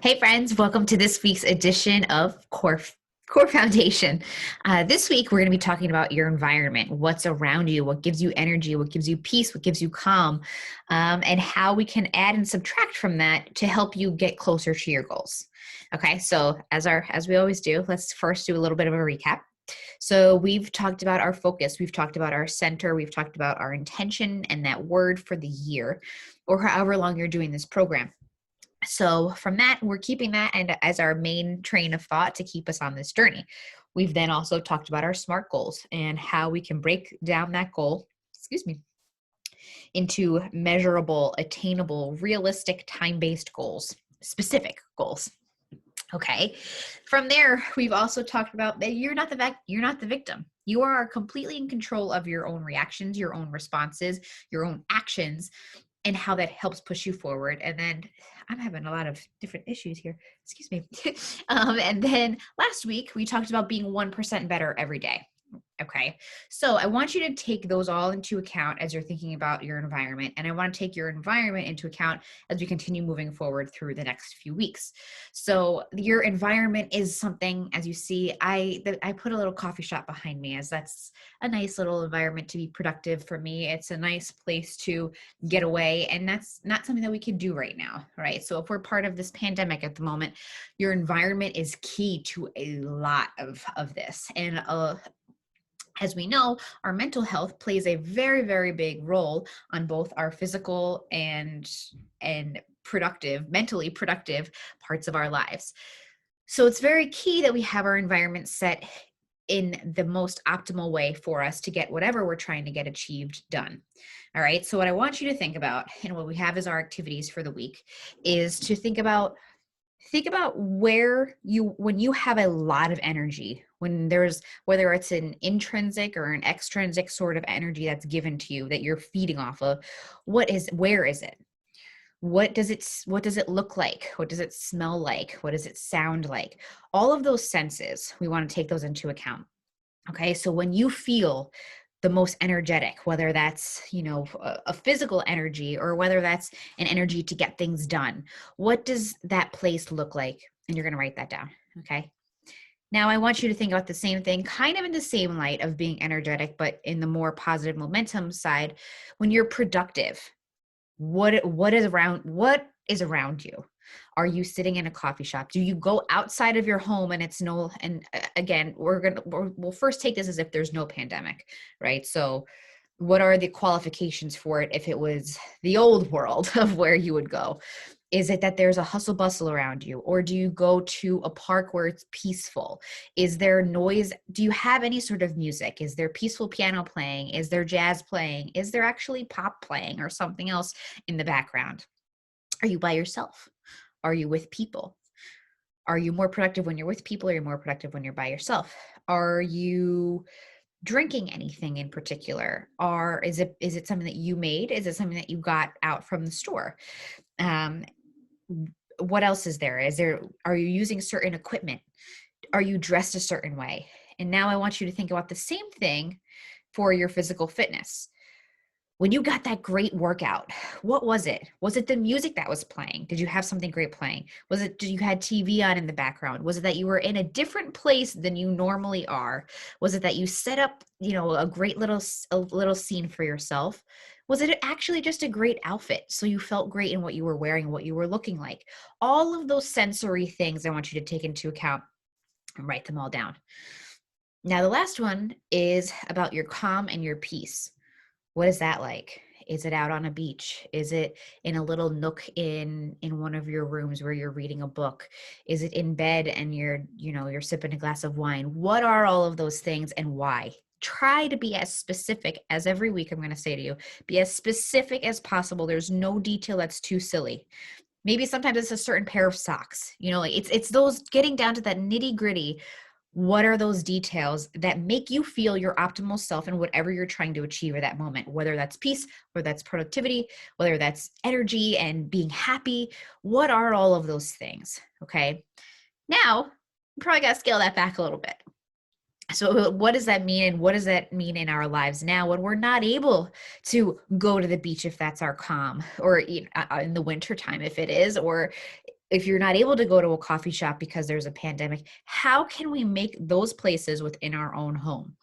Hey friends, welcome to this week's edition of Core Foundation. This week we're going to be talking about your environment, what's around you, what gives you energy, what gives you peace, what gives you calm, and how we can add and subtract from that to help you get closer to your goals. Okay, so as we always do, let's first do a little bit of a recap. So we've talked about our focus, we've talked about our center, we've talked about our intention and that word for the year, or however long you're doing this program. So from that, we're keeping that and as our main train of thought to keep us on this journey. We've then also talked about our SMART goals and how we can break down that goal, into measurable, attainable, realistic, time-based goals, specific goals. Okay. From there, we've also talked about that you're not the victim. You are completely in control of your own reactions, your own responses, your own actions, and how that helps push you forward. And then I'm having a lot of different issues here. Excuse me. And then last week we talked about being 1% better every day. Okay. So I want you to take those all into account as you're thinking about your environment. And I want to take your environment into account as we continue moving forward through the next few weeks. So your environment is something, as you see, I put a little coffee shop behind me, as that's a nice little environment to be productive for me. It's a nice place to get away. And that's not something that we can do right now. Right. So if we're part of this pandemic at the moment, your environment is key to a lot of this. And as we know, our mental health plays a very, very big role on both our physical and mentally productive parts of our lives. So it's very key that we have our environment set in the most optimal way for us to get whatever we're trying to get achieved done. All right. So what I want you to think about, and what we have as our activities for the week, is to think about when you have a lot of energy, when there's, whether it's an intrinsic or an extrinsic sort of energy that's given to you that you're feeding off of, where is it? What does it look like? What does it smell like? What does it sound like? All of those senses, we want to take those into account. Okay. So when you feel the most energetic, whether that's, a physical energy or whether that's an energy to get things done, what does that place look like? And you're going to write that down. Okay. Now I want you to think about the same thing, kind of in the same light of being energetic, but in the more positive momentum side. When you're productive, what is around you? Are you sitting in a coffee shop? Do you go outside of your home and again, we'll first take this as if there's no pandemic, right? So what are the qualifications for it if it was the old world of where you would go? Is it that there's a hustle bustle around you? Or do you go to a park where it's peaceful? Is there noise? Do you have any sort of music? Is there peaceful piano playing? Is there jazz playing? Is there actually pop playing or something else in the background? Are you by yourself? Are you with people? Are you more productive when you're with people, or are you more productive when you're by yourself? Are you drinking anything in particular? Or is it something that you made? Is it something that you got out from the store? What else is there? Are you using certain equipment? Are you dressed a certain way? And now I want you to think about the same thing for your physical fitness. When you got that great workout, what was it? Was it the music that was playing? Did you have something great playing? Did you had TV on in the background? Was it that you were in a different place than you normally are? Was it that you set up, a great little scene for yourself? Was it actually just a great outfit? So you felt great in what you were wearing, what you were looking like. All of those sensory things I want you to take into account and write them all down. Now, the last one is about your calm and your peace. What is that like? Is it out on a beach? Is it in a little nook in one of your rooms where you're reading a book? Is it in bed and you're sipping a glass of wine? What are all of those things and why? Try to be as specific as every week I'm going to say to you. Be as specific as possible. There's no detail that's too silly. Maybe sometimes it's a certain pair of socks. Like it's those getting down to that nitty-gritty. What are those details that make you feel your optimal self in whatever you're trying to achieve at that moment, whether that's peace, whether that's productivity, whether that's energy and being happy? What are all of those things? Okay. Now, you probably got to scale that back a little bit. So what does that mean? And what does that mean in our lives now when we're not able to go to the beach if that's our calm, or in the wintertime if it is, or If you're not able to go to a coffee shop because there's a pandemic, how can we make those places within our own home?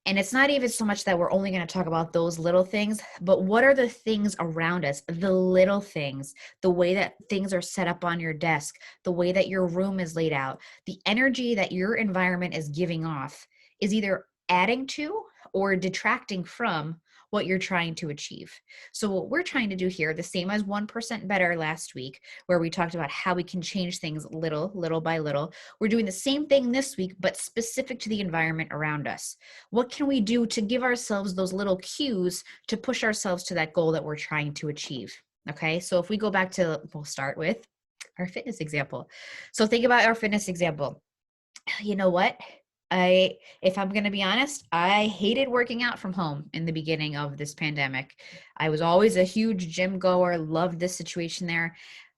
And it's not even so much that we're only going to talk about those little things, but what are the things around us, the little things, the way that things are set up on your desk, the way that your room is laid out, the energy that your environment is giving off is either adding to or detracting from what you're trying to achieve. So, what we're trying to do here, the same as 1% Better last week, where we talked about how we can change things little by little, we're doing the same thing this week, but specific to the environment around us. What can we do to give ourselves those little cues to push ourselves to that goal that we're trying to achieve? Okay, so if we go back to, we'll start with our fitness example. So think about our fitness example. You know what? If I'm going to be honest, I hated working out from home in the beginning of this pandemic. I was always a huge gym goer, loved this situation there,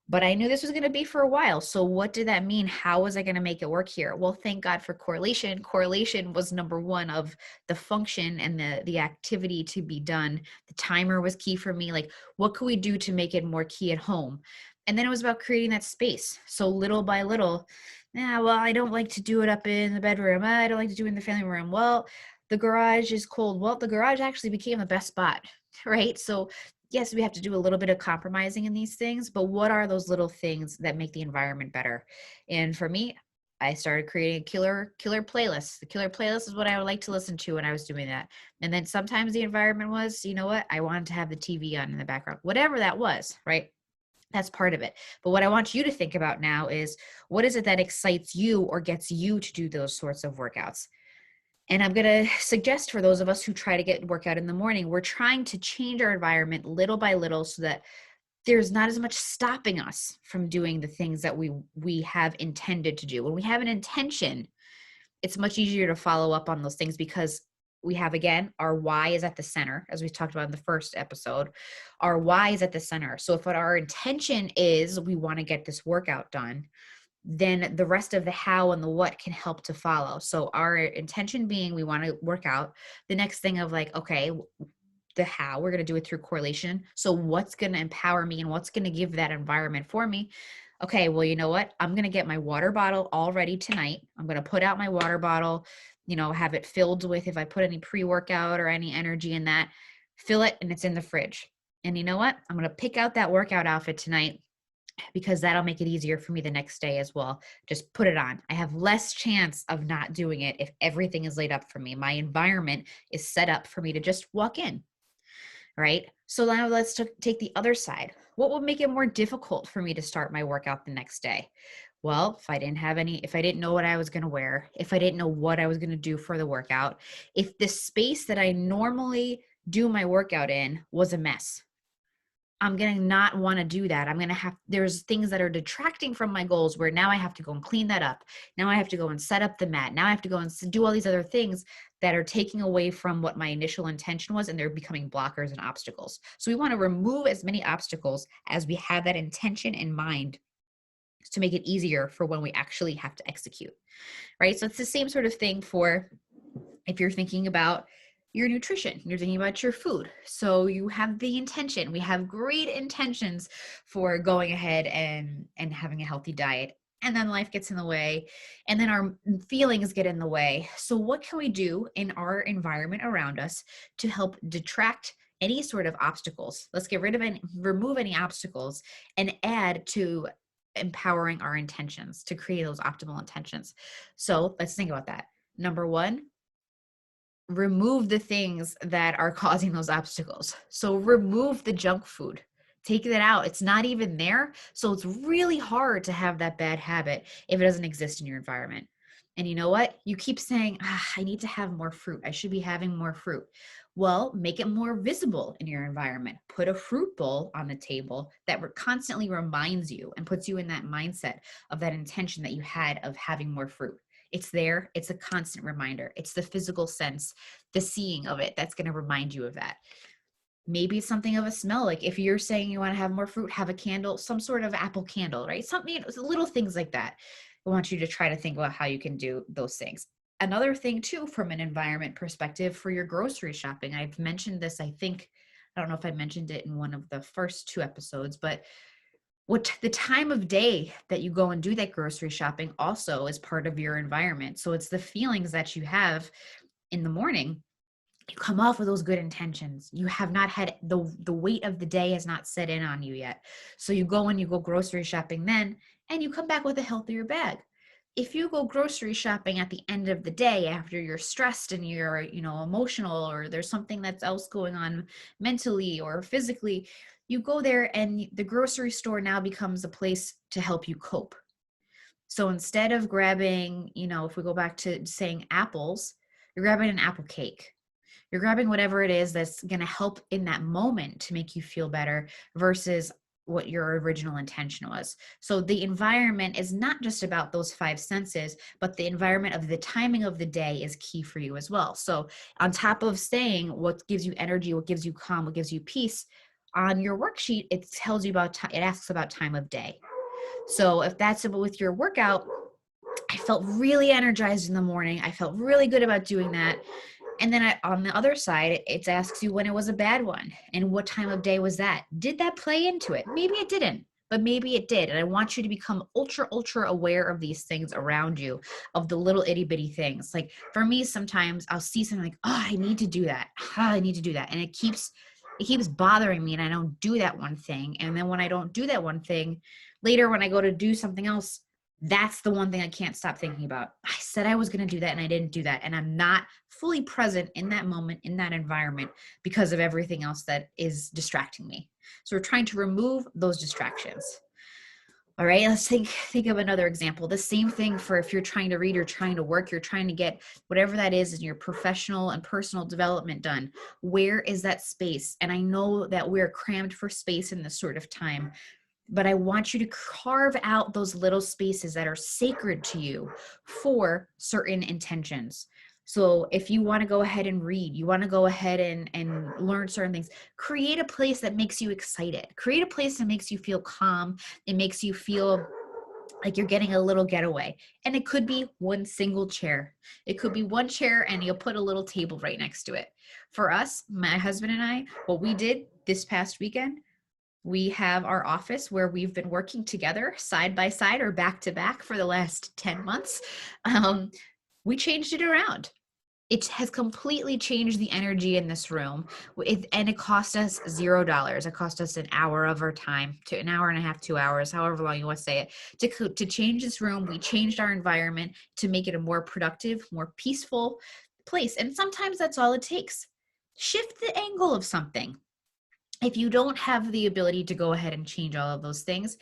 but I knew this was going to be for a while. So what did that mean? How was I going to make it work here? Well, thank God for correlation. Correlation was number one of the function and the activity to be done. The timer was key for me. Like, what could we do to make it more key at home? And then it was about creating that space. So little by little, yeah, well, I don't like to do it up in the bedroom. I don't like to do it in the family room. Well, the garage is cold. Well, the garage actually became the best spot, right? So, yes, we have to do a little bit of compromising in these things, but what are those little things that make the environment better? And for me, I started creating a killer playlist. The killer playlist is what I would like to listen to when I was doing that. And then sometimes the environment was, you know what? I wanted to have the TV on in the background, whatever that was, right? That's part of it. But what I want you to think about now is, what is it that excites you or gets you to do those sorts of workouts? And I'm going to suggest for those of us who try to get workout in the morning, we're trying to change our environment little by little so that there's not as much stopping us from doing the things that we have intended to do. When we have an intention, it's much easier to follow up on those things because we have, again, our why is at the center, as we talked about in the first episode. Our why is at the center. So if what our intention is we want to get this workout done, then the rest of the how and the what can help to follow. So our intention being we want to work out, the next thing of like, okay, the how, we're going to do it through correlation. So what's going to empower me and what's going to give that environment for me? Okay, well, you know what? I'm going to get my water bottle all ready tonight. I'm going to put out my water bottle, have it filled with, if I put any pre-workout or any energy in that, fill it and it's in the fridge. And you know what? I'm going to pick out that workout outfit tonight because that'll make it easier for me the next day as well. Just put it on. I have less chance of not doing it if everything is laid up for me. My environment is set up for me to just walk in, right? So now let's take the other side. What would make it more difficult for me to start my workout the next day? Well, if I didn't know what I was going to wear, if I didn't know what I was going to do for the workout, if the space that I normally do my workout in was a mess, I'm going to not want to do that. There's things that are detracting from my goals where now I have to go and clean that up. Now I have to go and set up the mat. Now I have to go and do all these other things that are taking away from what my initial intention was, and they're becoming blockers and obstacles. So we want to remove as many obstacles as we have that intention in mind to make it easier for when we actually have to execute, right? So it's the same sort of thing for if you're thinking about your nutrition, you're thinking about your food. So you have the intention. We have great intentions for going ahead and having a healthy diet. And then life gets in the way, and then our feelings get in the way. So what can we do in our environment around us to help detract any sort of obstacles? Let's get rid of and remove any obstacles and add to empowering our intentions to create those optimal intentions. So let's think about that. Number one, remove the things that are causing those obstacles. So remove the junk food. Take that out. It's not even there. So it's really hard to have that bad habit if it doesn't exist in your environment. And you know what? You keep saying, I need to have more fruit. I should be having more fruit. Well, make it more visible in your environment. Put a fruit bowl on the table that constantly reminds you and puts you in that mindset of that intention that you had of having more fruit. It's there. It's a constant reminder. It's the physical sense, the seeing of it that's going to remind you of that. Maybe it's something of a smell. Like if you're saying you want to have more fruit, have a candle, some sort of apple candle, right? Something, little things like that. I want you to try to think about how you can do those things. Another thing too, from an environment perspective for your grocery shopping, I've mentioned this, I don't know if I mentioned it in one of the first two episodes, but What the time of day that you go and do that grocery shopping also is part of your environment. So it's the feelings that you have in the morning. You come off with those good intentions. You have not had the weight of the day has not set in on you yet. So you go and you go grocery shopping then, and you come back with a healthier bag. If you go grocery shopping at the end of the day after you're stressed and you're, emotional, or there's something that's else going on mentally or physically, you go there and the grocery store now becomes a place to help you cope. So instead of grabbing, if we go back to saying apples, you're grabbing an apple cake. You're grabbing whatever it is that's going to help in that moment to make you feel better versus what your original intention was. So the environment is not just about those five senses, but the environment of the timing of the day is key for you as well. So on top of saying what gives you energy, what gives you calm, what gives you peace, on your worksheet, it tells you about, it asks about time of day. So if that's with your workout, I felt really energized in the morning. I felt really good about doing that. And then on the other side, it asks you when it was a bad one and what time of day was that? Did that play into it? Maybe it didn't, but maybe it did. And I want you to become ultra, ultra aware of these things around you, of the little itty bitty things. Like for me, sometimes I'll see something like, oh, I need to do that. Oh, I need to do that. And it keeps bothering me and I don't do that one thing. And then when I don't do that one thing, later when I go to do something else, that's the one thing I can't stop thinking about. I said I was going to do that and I didn't do that. And I'm not fully present in that moment, in that environment, because of everything else that is distracting me. So we're trying to remove those distractions. All right, let's think of another example. The same thing for if you're trying to read or trying to work, you're trying to get whatever that is in your professional and personal development done. Where is that space? And I know that we're crammed for space in this sort of time, but I want you to carve out those little spaces that are sacred to you for certain intentions. So if you want to go ahead and read, you want to go ahead and learn certain things, create a place that makes you excited. Create a place that makes you feel calm. It makes you feel like you're getting a little getaway. And it could be one single chair. It could be one chair and you'll put a little table right next to it. For us, my husband and I, what we did this past weekend, we have our office where we've been working together side by side or back to back for the last 10 months. We changed it around. It has completely changed the energy in this room. And it cost us $0. It cost us an hour of our time, to an hour and a half, 2 hours, however long you want to say it, to change this room. We changed our environment to make it a more productive, more peaceful place. And sometimes that's all it takes. Shift the angle of something. If you don't have the ability to go ahead and change all of those things,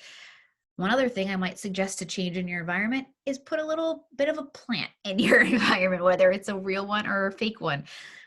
one other thing I might suggest to change in your environment is put a little bit of a plant in your environment, whether it's a real one or a fake one.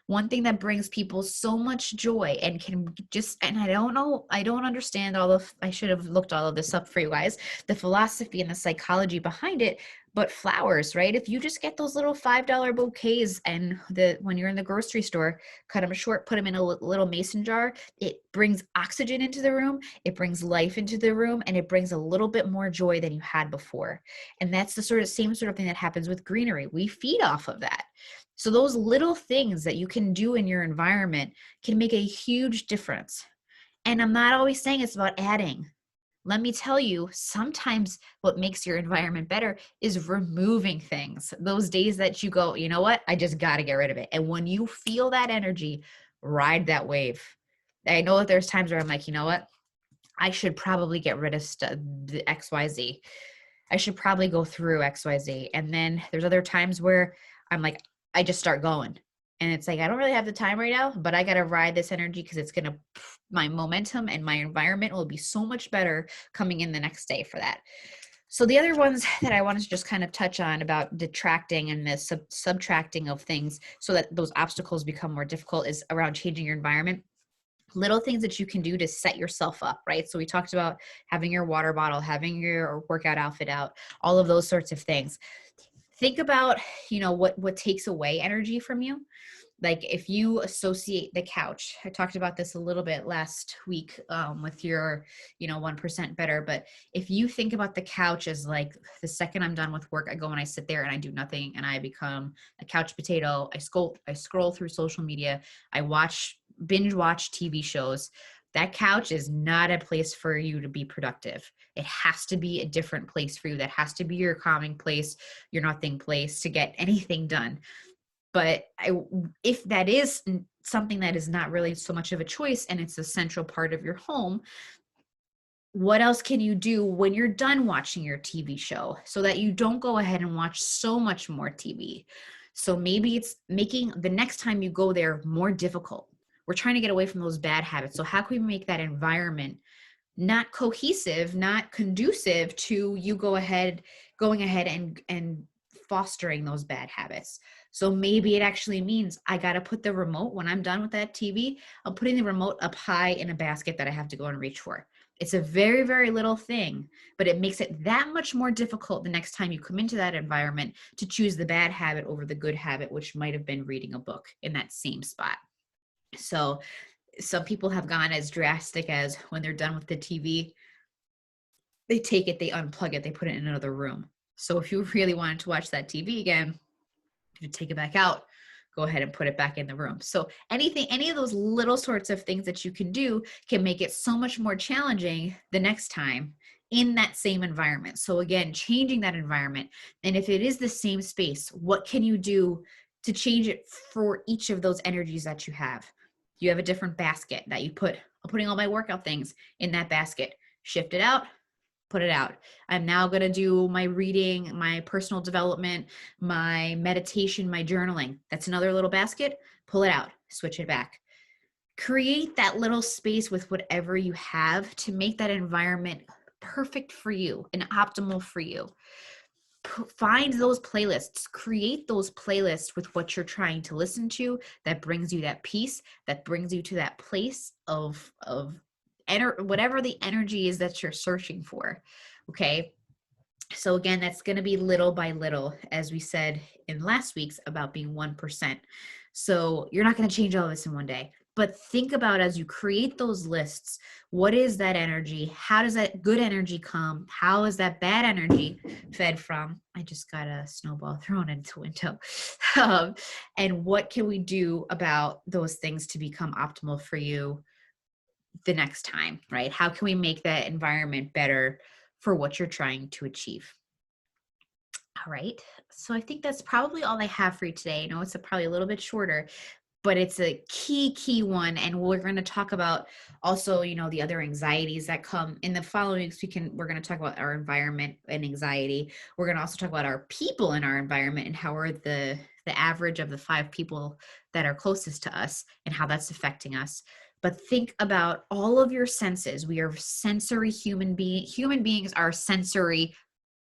One thing that brings people so much joy and can just, and I don't know, I don't understand I should have looked all of this up for you guys, the philosophy and the psychology behind it, but flowers, right? If you just get those little $5 bouquets and when you're in the grocery store, cut them short, put them in a little mason jar, it brings oxygen into the room, it brings life into the room, and it brings a little bit more joy than you had before. And that's the same sort of thing that happens with greenery. We feed off of that. So those little things that you can do in your environment can make a huge difference. And I'm not always saying it's about adding. Let me tell you, sometimes what makes your environment better is removing things. Those days that you go, you know what? I just got to get rid of it. And when you feel that energy, ride that wave. I know that there's times where I'm like, you know what? I should probably get rid of the XYZ. I should probably go through XYZ. And then there's other times where I'm like, I just start going. And it's like, I don't really have the time right now, but I got to ride this energy because it's going to, my momentum and my environment will be so much better coming in the next day for that. So the other ones that I wanted to just kind of touch on about detracting and the subtracting of things so that those obstacles become more difficult is around changing your environment. Little things that you can do to set yourself up, right? So we talked about having your water bottle, having your workout outfit out, all of those sorts of things. Think about, what takes away energy from you. Like if you associate the couch, I talked about this a little bit last week with your, 1% better. But if you think about the couch as like the second I'm done with work, I go and I sit there and I do nothing and I become a couch potato. I scroll through social media. I binge watch TV shows. That couch is not a place for you to be productive. It has to be a different place for you. That has to be your calming place, your nothing place to get anything done. But if that is something that is not really so much of a choice and it's a central part of your home, what else can you do when you're done watching your TV show so that you don't go ahead and watch so much more TV? So maybe it's making the next time you go there more difficult. We're trying to get away from those bad habits. So how can we make that environment not cohesive, not conducive to you going ahead and fostering those bad habits? So maybe it actually means I got to put the remote when I'm done with that TV. I'm putting the remote up high in a basket that I have to go and reach for. It's a very, very little thing, but it makes it that much more difficult the next time you come into that environment to choose the bad habit over the good habit, which might have been reading a book in that same spot. So some people have gone as drastic as when they're done with the TV, they take it, they unplug it, they put it in another room. So if you really wanted to watch that TV again, you take it back out, go ahead and put it back in the room. So any of those little sorts of things that you can do can make it so much more challenging the next time in that same environment. So again, changing that environment. And if it is the same space, what can you do to change it for each of those energies that you have? You have a different basket that you put, I'm putting all my workout things in that basket. Shift it out, put it out. I'm now going to do my reading, my personal development, my meditation, my journaling. That's another little basket. Pull it out, switch it back. Create that little space with whatever you have to make that environment perfect for you and optimal for you. Find those playlists, create those playlists with what you're trying to listen to that brings you that peace, that brings you to that place of whatever the energy is that you're searching for. Okay. So again, that's going to be little by little, as we said in last week's about being 1%. So you're not going to change all this in one day, but think about as you create those lists, what is that energy? How does that good energy come? How is that bad energy fed from? I just got a snowball thrown into the window. And what can we do about those things to become optimal for you the next time, right? How can we make that environment better for what you're trying to achieve? All right. So I think that's probably all I have for you today. I know it's probably a little bit shorter, but it's a key one. And we're going to talk about also, the other anxieties that come in the following weeks. We're going to talk about our environment and anxiety. We're going to also talk about our people in our environment and how we're the average of the 5 people that are closest to us and how that's affecting us. But think about all of your senses. We are sensory human beings are sensory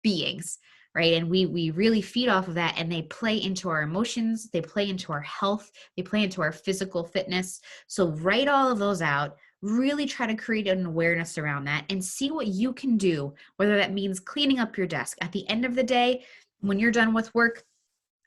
beings, right? And we really feed off of that, and they play into our emotions, they play into our health, they play into our physical fitness. So write all of those out, really try to create an awareness around that and see what you can do, whether that means cleaning up your desk. At the end of the day, when you're done with work,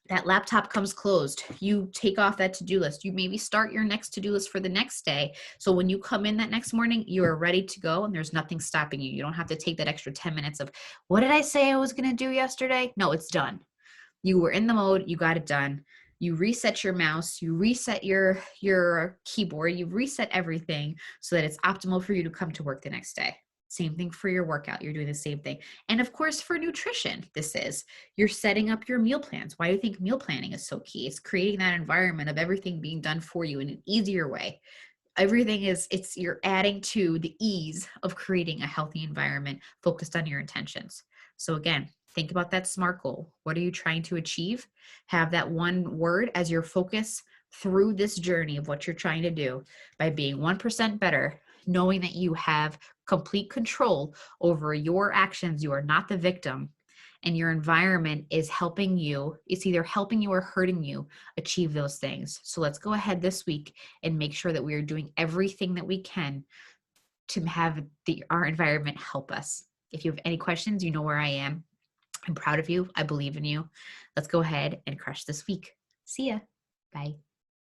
that laptop comes closed. You take off that to-do list. You maybe start your next to-do list for the next day. So when you come in that next morning, you are ready to go and there's nothing stopping you. You don't have to take that extra 10 minutes of, what did I say I was going to do yesterday? No, it's done. You were in the mode. You got it done. You reset your mouse. You reset your keyboard. You reset everything so that it's optimal for you to come to work the next day. Same thing for your workout. You're doing the same thing. And of course, for nutrition, you're setting up your meal plans. Why do you think meal planning is so key? It's creating that environment of everything being done for you in an easier way. You're adding to the ease of creating a healthy environment focused on your intentions. So again, think about that SMART goal. What are you trying to achieve? Have that one word as your focus through this journey of what you're trying to do by being 1% better, knowing that you have complete control over your actions. You are not the victim, and your environment is helping you. It's either helping you or hurting you achieve those things. So let's go ahead this week and make sure that we are doing everything that we can to have our environment help us. If you have any questions, you know where I am. I'm proud of you. I believe in you. Let's go ahead and crush this week. See ya. Bye.